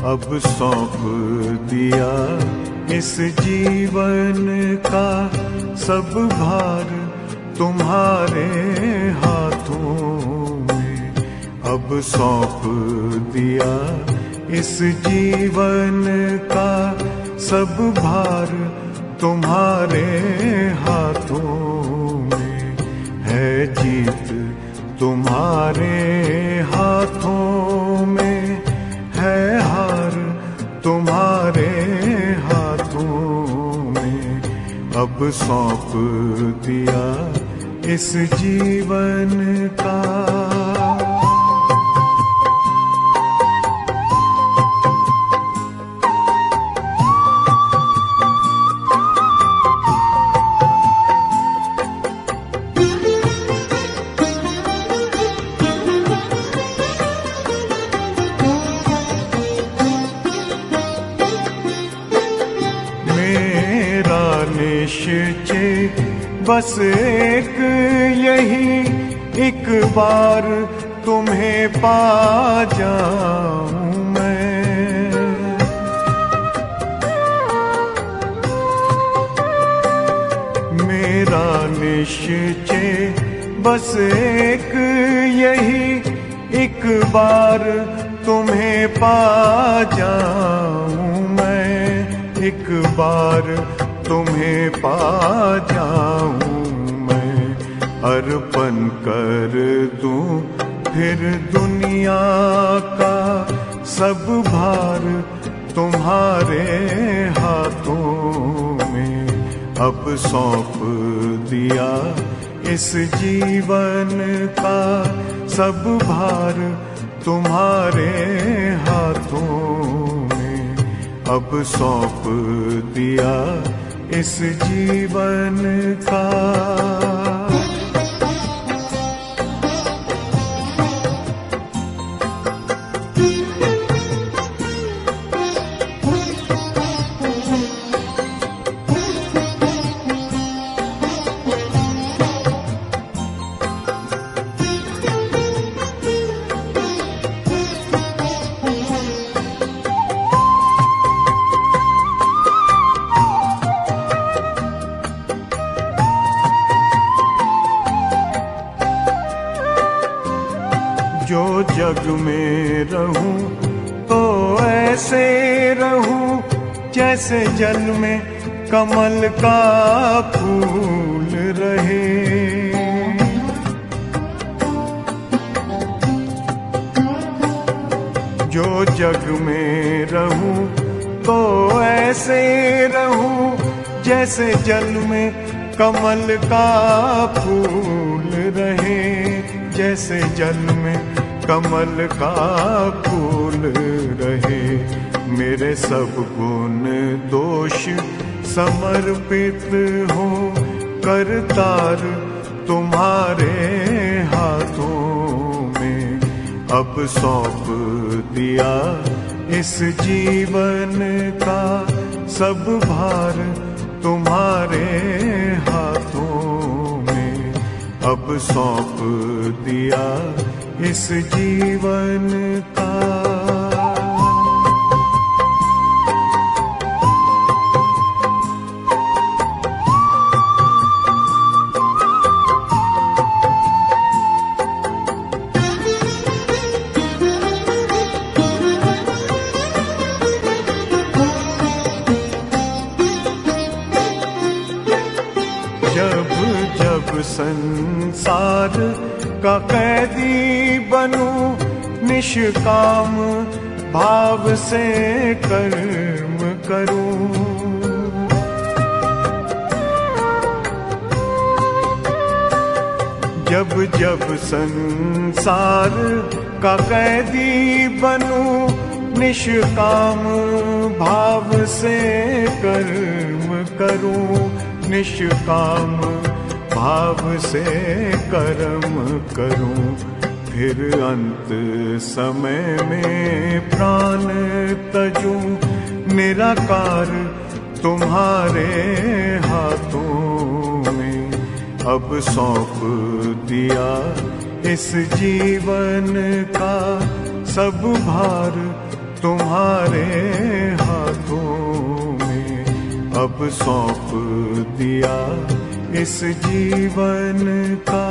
अब सौंप दिया इस जीवन का सब भार तुम्हारे हाथों में। अब सौंप दिया इस जीवन का सब भार तुम्हारे हाथों में। है जीत तुम्हारे हाथों में, है हार तुम्हारे हाथों में। अब सौंप दिया इस जीवन का। निश्चय बस एक यही, एक बार तुम्हें पा जाऊं मैं। मेरा निश्चय बस एक यही, एक बार तुम्हें पा जाऊं मैं। एक बार तुम्हें पा जाऊं मैं। अर्पण कर दूं फिर दुनिया का सब भार तुम्हारे हाथों में। अब सौंप दिया इस जीवन का सब भार तुम्हारे हाथों में। अब सौंप दिया इस जीवन का। जो जग में रहूं तो ऐसे रहूं जैसे जल में कमल का फूल रहे। जो जग में रहूं तो ऐसे रहूं जैसे जल में कमल का फूल रहे। जैसे जल में कमल का फूल रहे। मेरे सब गुण दोष समर्पित हो करतार तुम्हारे हाथों में। अब सौंप दिया इस जीवन का सब भार तुम्हारे हाथों में। अब सौंप दिया इस जीवन का। जब जब संसार का कैदी बनूं निष्काम भाव से कर्म करूं। जब जब संसार का कैदी बनूं निष्काम भाव से कर्म करूं। निष्काम भाव से कर्म करूं। फिर अंत समय में प्राण तजूं निराकार तुम्हारे हाथों में। अब सौंप दिया इस जीवन का सब भार तुम्हारे हाथों में अब सौंप दिया इस जीवन का।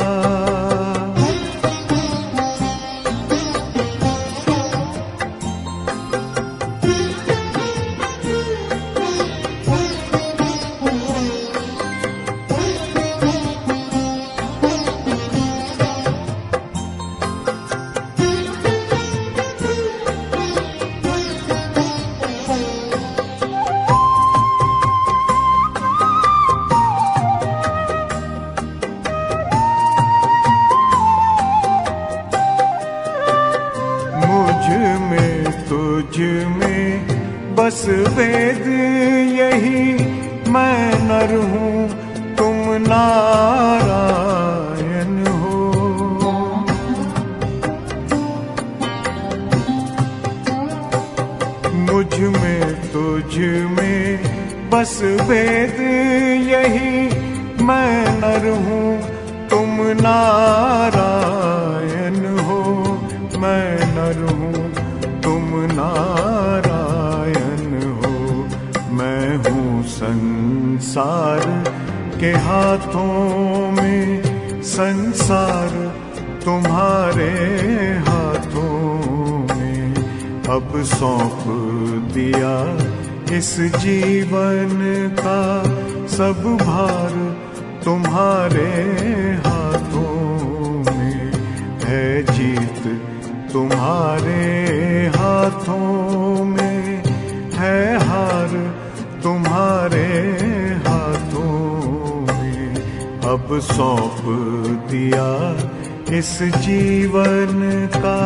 तुझ में बस वेद यही, मैं नर हूँ तुम नारायण हो। मुझ में तुझ में बस वेद यही, मैं नर हूँ तुम नारायण हो। मैं नर हूँ तुम नारायण हो। मैं हूँ संसार के हाथों में, संसार तुम्हारे हाथों में अब सौंप दिया इस जीवन का। सब भार तुम्हारे हाथों में है, जीत तुम्हारे हाथों में है, हार तुम्हारे हाथों में अब सौंप दिया इस जीवन का।